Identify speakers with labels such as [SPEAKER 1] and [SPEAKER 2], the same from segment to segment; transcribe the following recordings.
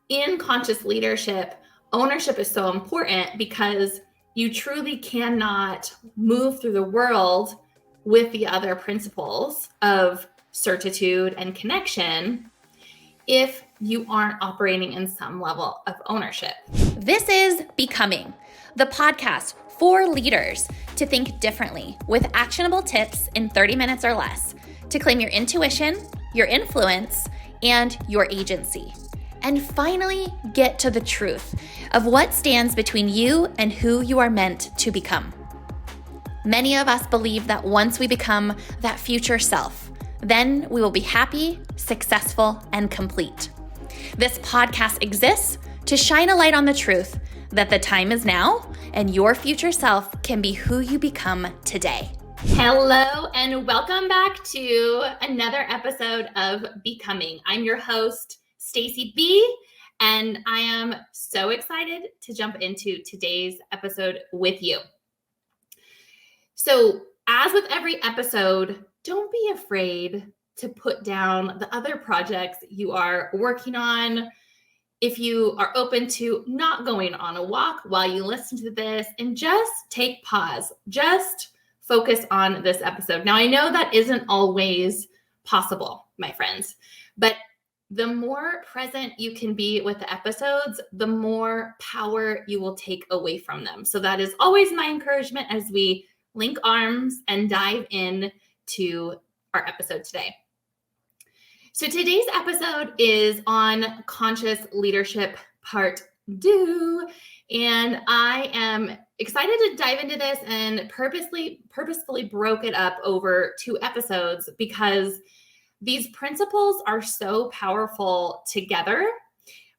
[SPEAKER 1] in conscious leadership, ownership is so important because you truly cannot move through the world with the other principles of certitude and connection if you aren't operating in some level of ownership.
[SPEAKER 2] This is Becoming, the podcast for leaders to think differently with actionable tips in 30 minutes or less to claim your intuition, your influence, and your agency. And finally, get to the truth of what stands between you and who you are meant to become. Many of us believe that once we become that future self, then we will be happy, successful, and complete. This podcast exists to shine a light on the truth that the time is now and your future self can be who you become today.
[SPEAKER 1] Hello, and welcome back to another episode of Becoming. I'm your host, Stacy B, and I am so excited to jump into today's episode with you. So, as with every episode, don't be afraid to put down the other projects you are working on. If you are open to not going on a walk while you listen to this, and just take pause, just focus on this episode. Now, I know that isn't always possible, my friends, but the more present you can be with the episodes, the more power you will take away from them. So that is always my encouragement as we link arms and dive in to our episode today. So today's episode is on conscious leadership part 2, and I am excited to dive into this and purposefully broke it up over 2 episodes because these principles are so powerful together.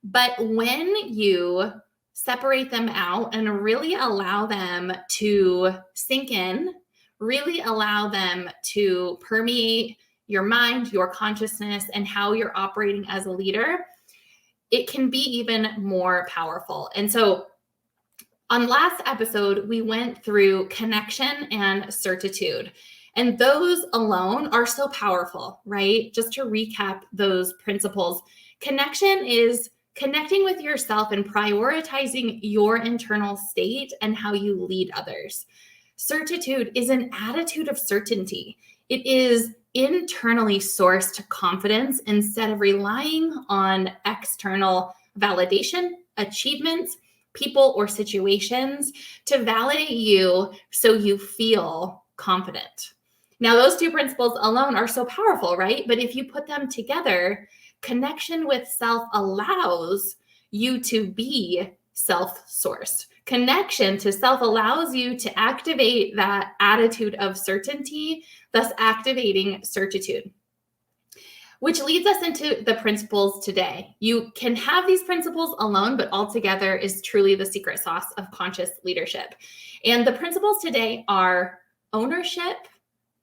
[SPEAKER 1] But when you separate them out and really allow them to sink in, really allow them to permeate your mind, your consciousness, and how you're operating as a leader, it can be even more powerful. And so on last episode, we went through connection and certitude. And those alone are so powerful, right? Just to recap those principles, connection is connecting with yourself and prioritizing your internal state and how you lead others. Certitude is an attitude of certainty. It is internally sourced confidence instead of relying on external validation, achievements, people, or situations to validate you so you feel confident. Now, those 2 principles alone are so powerful, right? But if you put them together, connection with self allows you to be self-sourced. Connection to self allows you to activate that attitude of certainty, thus activating certitude, which leads us into the principles today. You can have these principles alone, but all together is truly the secret sauce of conscious leadership. And the principles today are ownership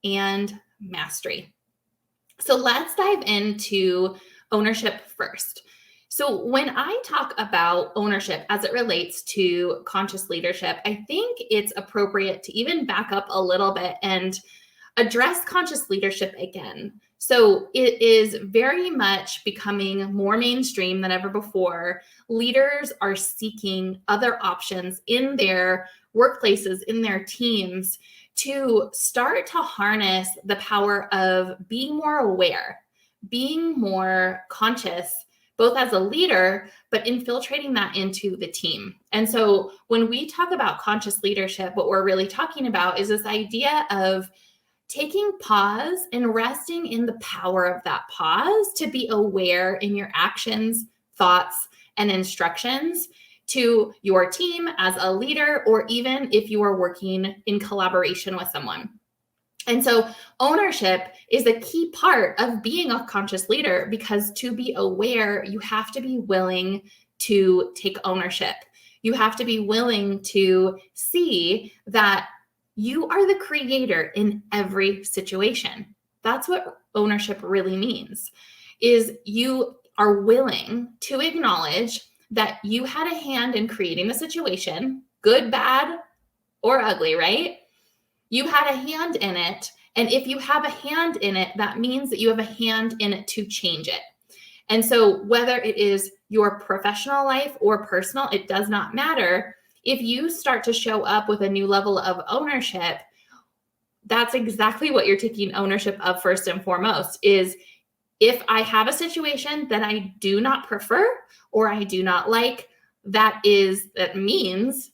[SPEAKER 1] and mastery. So let's dive into ownership first. So when I talk about ownership as it relates to conscious leadership, I think it's appropriate to even back up a little bit and address conscious leadership again. So it is very much becoming more mainstream than ever before. Leaders are seeking other options in their workplaces, in their teams, to start to harness the power of being more aware, being more conscious, both as a leader, but infiltrating that into the team. And so when we talk about conscious leadership, what we're really talking about is this idea of taking pause and resting in the power of that pause to be aware in your actions, thoughts, and instructions to your team as a leader, or even if you are working in collaboration with someone. And so ownership is a key part of being a conscious leader, because to be aware, you have to be willing to take ownership. You have to be willing to see that you are the creator in every situation. That's what ownership really means, is you are willing to acknowledge that you had a hand in creating the situation, good, bad, or ugly, right? You had a hand in it. And if you have a hand in it, that means that you have a hand in it to change it. And so whether it is your professional life or personal, it does not matter. If you start to show up with a new level of ownership, that's exactly what you're taking ownership of first and foremost. Is if I have a situation that I do not prefer or I do not like, that means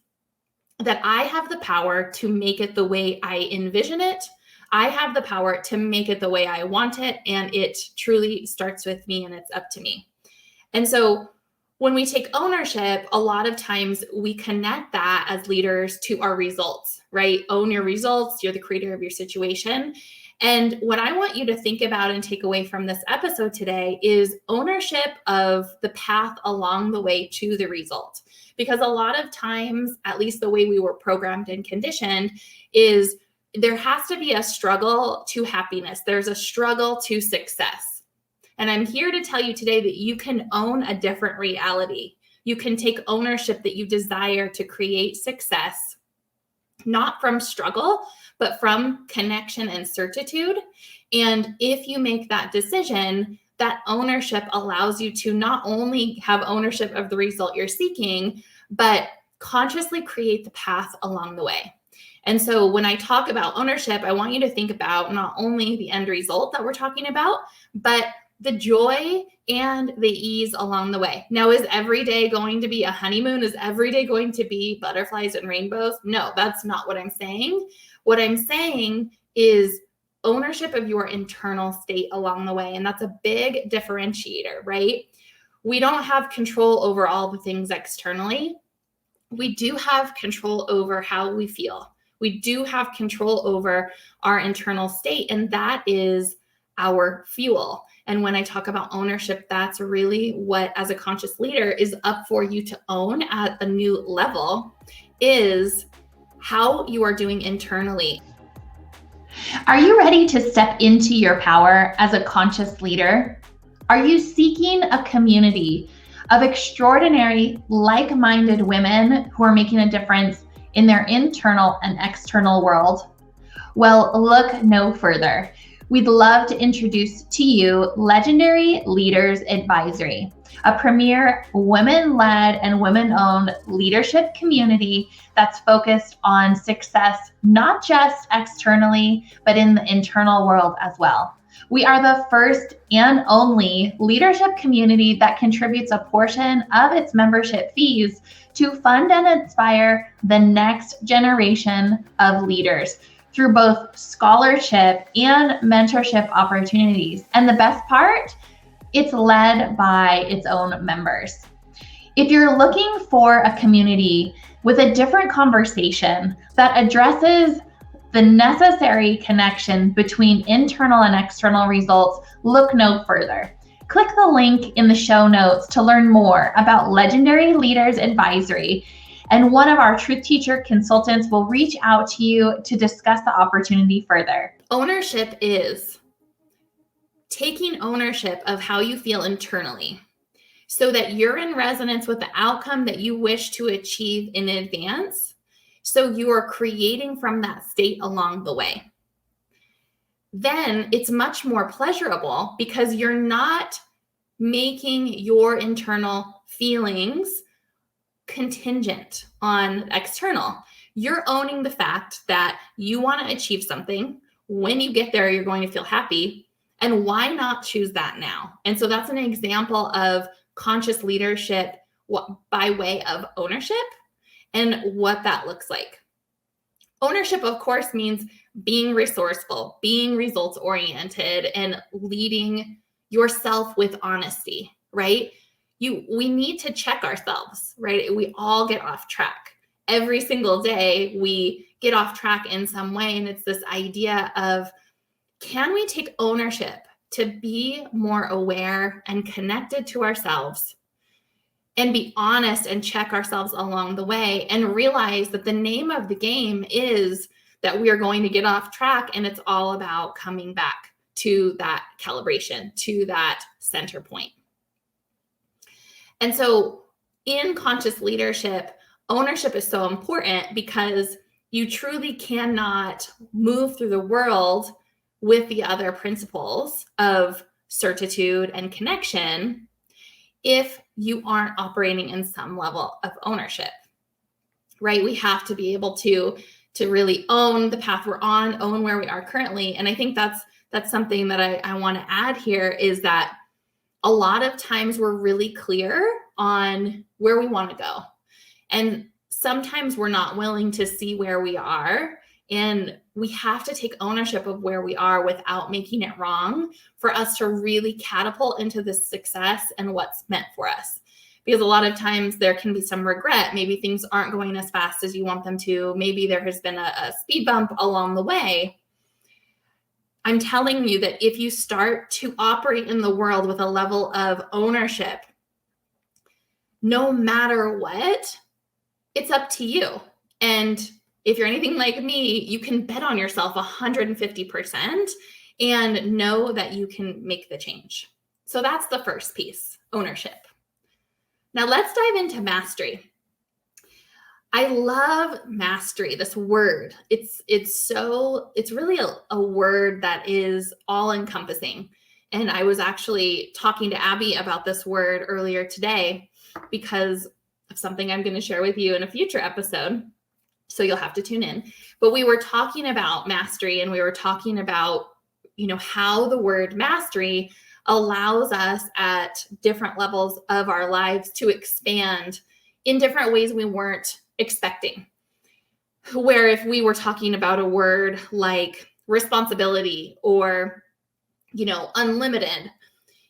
[SPEAKER 1] that I have the power to make it the way I envision it. I have the power to make it the way I want it. And it truly starts with me and it's up to me. And so when we take ownership, a lot of times we connect that as leaders to our results, right? Own your results. You're the creator of your situation. And what I want you to think about and take away from this episode today is ownership of the path along the way to the result. Because a lot of times, at least the way we were programmed and conditioned, is there has to be a struggle to happiness. There's a struggle to success. And I'm here to tell you today that you can own a different reality. You can take ownership that you desire to create success, not from struggle, but from connection and certitude. And if you make that decision, that ownership allows you to not only have ownership of the result you're seeking, but consciously create the path along the way. And so when I talk about ownership, I want you to think about not only the end result that we're talking about, but the joy and the ease along the way. Now, is every day going to be a honeymoon? Is every day going to be butterflies and rainbows? No, that's not what I'm saying. What I'm saying is ownership of your internal state along the way. And that's a big differentiator, right? We don't have control over all the things externally. We do have control over how we feel. We do have control over our internal state, and that is our fuel. And when I talk about ownership, that's really what, as a conscious leader, is up for you to own at a new level, is how you are doing internally.
[SPEAKER 2] Are you ready to step into your power as a conscious leader? Are you seeking a community of extraordinary, like-minded women who are making a difference in their internal and external world? Well, look no further. We'd love to introduce to you Legendary Leaders Advisory, a premier women-led and women-owned leadership community that's focused on success, not just externally, but in the internal world as well. We are the first and only leadership community that contributes a portion of its membership fees to fund and inspire the next generation of leaders through both scholarship and mentorship opportunities. And the best part, it's led by its own members. If you're looking for a community with a different conversation that addresses the necessary connection between internal and external results, look no further. Click the link in the show notes to learn more about Legendary Leaders Advisory, and one of our Truth Teacher consultants will reach out to you to discuss the opportunity further.
[SPEAKER 1] Ownership is taking ownership of how you feel internally so that you're in resonance with the outcome that you wish to achieve in advance. So you are creating from that state along the way. Then it's much more pleasurable because you're not making your internal feelings contingent on external. You're owning the fact that you want to achieve something. When you get there, you're going to feel happy. And why not choose that now? And so that's an example of conscious leadership by way of ownership and what that looks like. Ownership, of course, means being resourceful, being results oriented, and leading yourself with honesty, right? We need to check ourselves, right? We all get off track. Every single day we get off track in some way. And it's this idea of, can we take ownership to be more aware and connected to ourselves and be honest and check ourselves along the way and realize that the name of the game is that we are going to get off track, and it's all about coming back to that calibration, to that center point. And so in conscious leadership, ownership is so important because you truly cannot move through the world with the other principles of certitude and connection if you aren't operating in some level of ownership, right? We have to be able to really own the path we're on, own where we are currently. And I think that's something that I want to add here, is that a lot of times we're really clear on where we want to go. And sometimes we're not willing to see where we are. And we have to take ownership of where we are without making it wrong for us to really catapult into the success and what's meant for us. Because a lot of times there can be some regret. Maybe things aren't going as fast as you want them to. Maybe there has been a speed bump along the way. I'm telling you that if you start to operate in the world with a level of ownership, no matter what, it's up to you. And if you're anything like me, you can bet on yourself 150% and know that you can make the change. So that's the first piece, ownership. Now let's dive into mastery. I love mastery, this word. It's really a word that is all encompassing. And I was actually talking to Abby about this word earlier today because of something I'm going to share with you in a future episode. So you'll have to tune in. But we were talking about mastery, and we were talking about, how the word mastery allows us at different levels of our lives to expand in different ways we weren't expecting. Where if we were talking about a word like responsibility or, unlimited,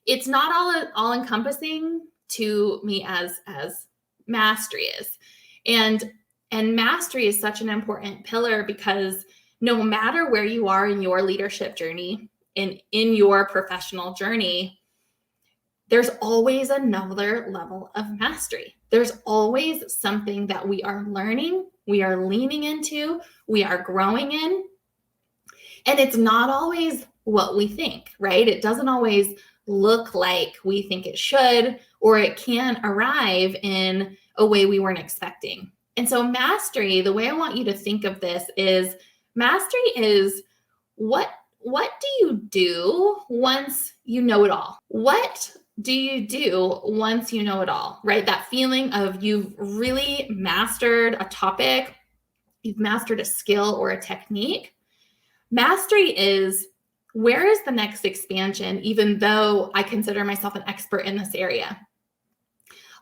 [SPEAKER 1] it's not all encompassing to me as mastery is. And mastery is such an important pillar, because no matter where you are in your leadership journey and in your professional journey, there's always another level of mastery. There's always something that we are learning, we are leaning into, we are growing in. And it's not always what we think, right? It doesn't always look like we think it should, or it can arrive in a way we weren't expecting. And so mastery, the way I want you to think of this is, mastery is what do you do once you know it all? What do you do once you know it all, right? That feeling of you've really mastered a topic, you've mastered a skill or a technique. Mastery is, where is the next expansion, even though I consider myself an expert in this area?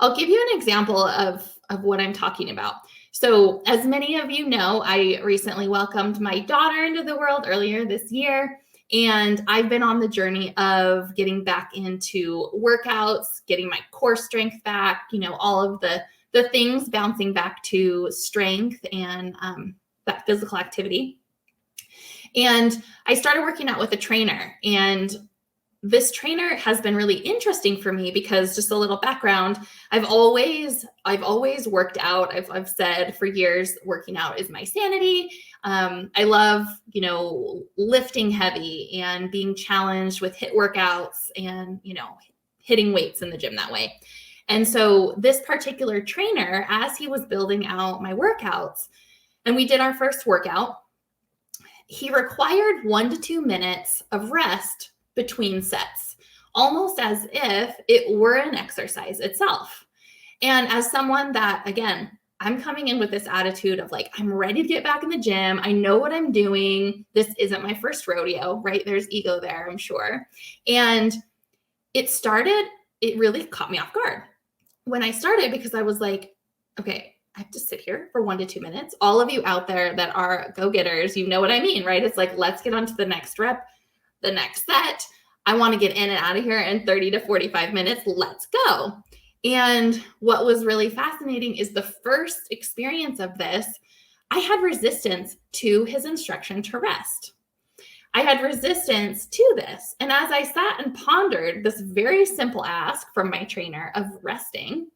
[SPEAKER 1] I'll give you an example of what I'm talking about. So as many of you know, I recently welcomed my daughter into the world earlier this year. And I've been on the journey of getting back into workouts, getting my core strength back, all of the things, bouncing back to strength and that physical activity. And I started working out with a trainer, and this trainer has been really interesting for me because, just a little background, I've always worked out. I've said for years, working out is my sanity. I love, lifting heavy and being challenged with HIIT workouts and, hitting weights in the gym that way. And so this particular trainer, as he was building out my workouts, and we did our first workout, he required 1 to 2 minutes of rest between sets, almost as if it were an exercise itself. And as someone that, again, I'm coming in with this attitude of like, I'm ready to get back in the gym. I know what I'm doing. This isn't my first rodeo, right? There's ego there, I'm sure. And it really caught me off guard when I started, because I was like, okay, I have to sit here for 1 to 2 minutes. All of you out there that are go-getters, you know what I mean, right? It's like, let's get on to the next rep, the next set. I want to get in and out of here in 30 to 45 minutes. Let's go. And what was really fascinating is the first experience of this, I had resistance to his instruction to rest. I had resistance to this. And as I sat and pondered this very simple ask from my trainer of resting,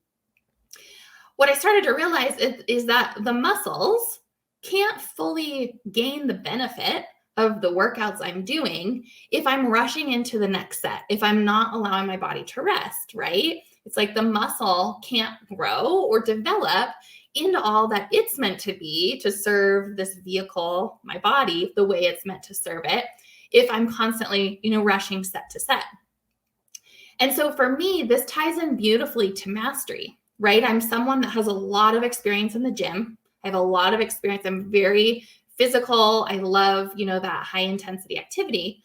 [SPEAKER 1] what I started to realize is that the muscles can't fully gain the benefit of the workouts I'm doing if I'm rushing into the next set, if I'm not allowing my body to rest, right? It's like the muscle can't grow or develop into all that it's meant to be to serve this vehicle, my body, the way it's meant to serve it, if I'm constantly, rushing set to set. And so for me, this ties in beautifully to mastery, right? I'm someone that has a lot of experience in the gym. I have a lot of experience. I'm very physical. I love, that high intensity activity.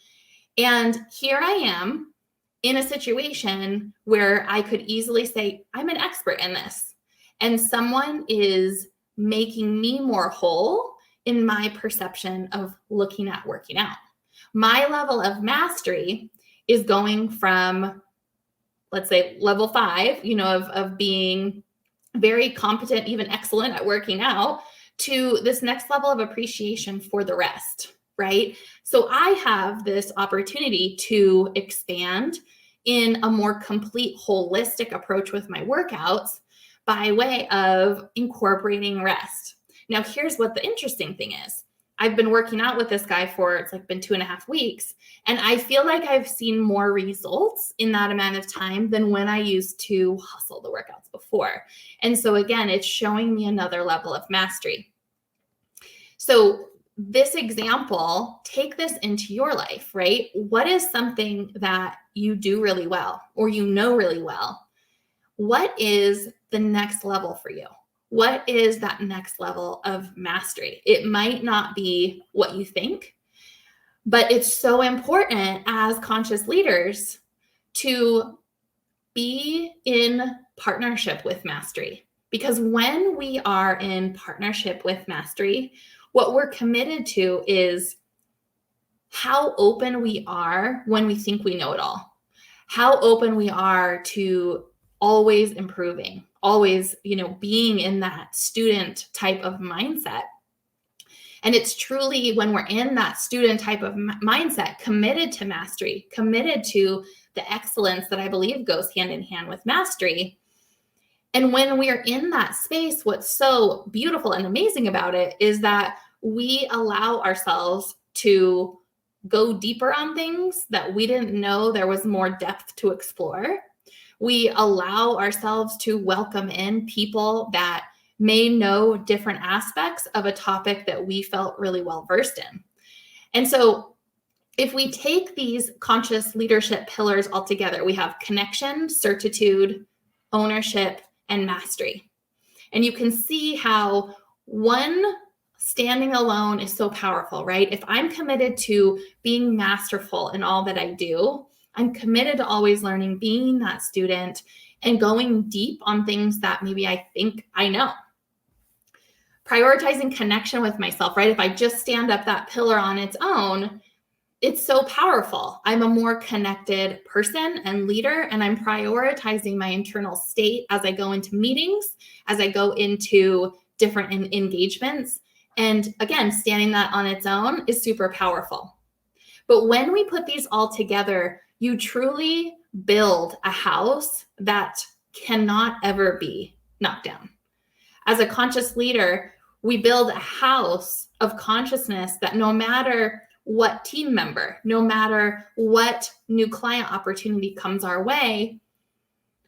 [SPEAKER 1] And here I am in a situation where I could easily say, I'm an expert in this. And someone is making me more whole in my perception of looking at working out. My level of mastery is going from, let's say, level 5, of being very competent, even excellent at working out, to this next level of appreciation for the rest, right? So I have this opportunity to expand in a more complete, holistic approach with my workouts by way of incorporating rest. Now, here's what the interesting thing is. I've been working out with this guy for, it's like been 2.5 weeks. And I feel like I've seen more results in that amount of time than when I used to hustle the workouts before. And so again, it's showing me another level of mastery. So this example, take this into your life, right? What is something that you do really well or really well? What is the next level for you? What is that next level of mastery? It might not be what you think, but it's so important as conscious leaders to be in partnership with mastery. Because when we are in partnership with mastery, what we're committed to is how open we are when we think we know it all, how open we are to always improving, always, being in that student type of mindset. And it's truly when we're in that student type of mindset, committed to mastery, committed to the excellence that I believe goes hand in hand with mastery. And when we're in that space, what's so beautiful and amazing about it is that we allow ourselves to go deeper on things that we didn't know there was more depth to explore. We allow ourselves to welcome in people that may know different aspects of a topic that we felt really well versed in. And so if we take these conscious leadership pillars all together, we have connection, certitude, ownership, and mastery. And you can see how one standing alone is so powerful, right? If I'm committed to being masterful in all that I do, I'm committed to always learning, being that student, and going deep on things that maybe I think I know. Prioritizing connection with myself, right? If I just stand up that pillar on its own, it's so powerful. I'm a more connected person and leader, and I'm prioritizing my internal state as I go into meetings, as I go into different engagements. And again, standing that on its own is super powerful. But when we put these all together, you truly build a house that cannot ever be knocked down. As a conscious leader, we build a house of consciousness that no matter what team member, no matter what new client opportunity comes our way,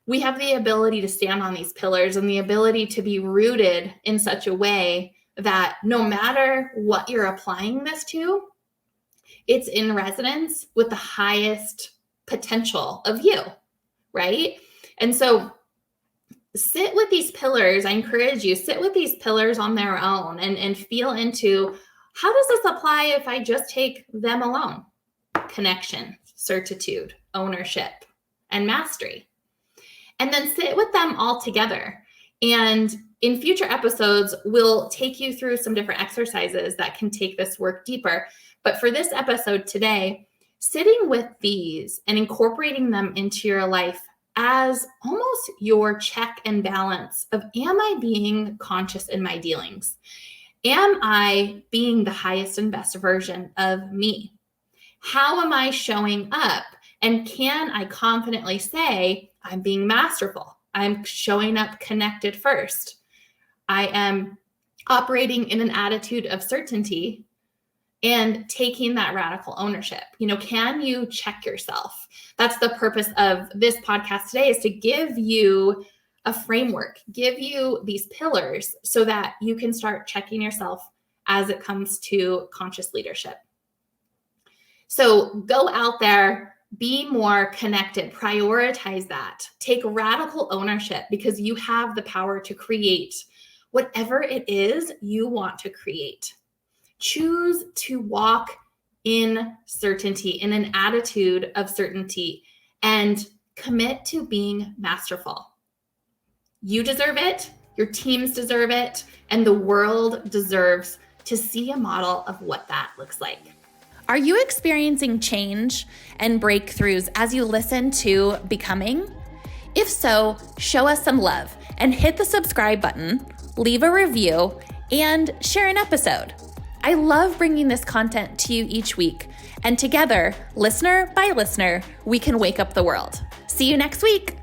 [SPEAKER 1] we have the ability to stand on these pillars and the ability to be rooted in such a way that no matter what you're applying this to, it's in resonance with the highest potential of you, right? And so sit with these pillars. I encourage you, sit with these pillars on their own and feel into, how does this apply if I just take them alone? Connection, certitude, ownership, and mastery. And then sit with them all together. And in future episodes, we'll take you through some different exercises that can take this work deeper. But for this episode today, sitting with these and incorporating them into your life as almost your check and balance of, am I being conscious in my dealings? Am I being the highest and best version of me? How am I showing up? And can I confidently say, I'm being masterful? I'm showing up connected first. I am operating in an attitude of certainty and taking that radical ownership. Can you check yourself? That's the purpose of this podcast today, is to give you a framework, give you these pillars so that you can start checking yourself as it comes to conscious leadership. So go out there, Be more connected, prioritize that. Take radical ownership because you have the power to create whatever it is you want to create. Choose to walk in certainty, in an attitude of certainty, and commit to being masterful. You deserve it, your teams deserve it, and the world deserves to see a model of what that looks like.
[SPEAKER 2] Are you experiencing change and breakthroughs as you listen to Becoming? If so, show us some love and hit the subscribe button, leave a review, and share an episode. I love bringing this content to you each week, and together, listener by listener, we can wake up the world. See you next week.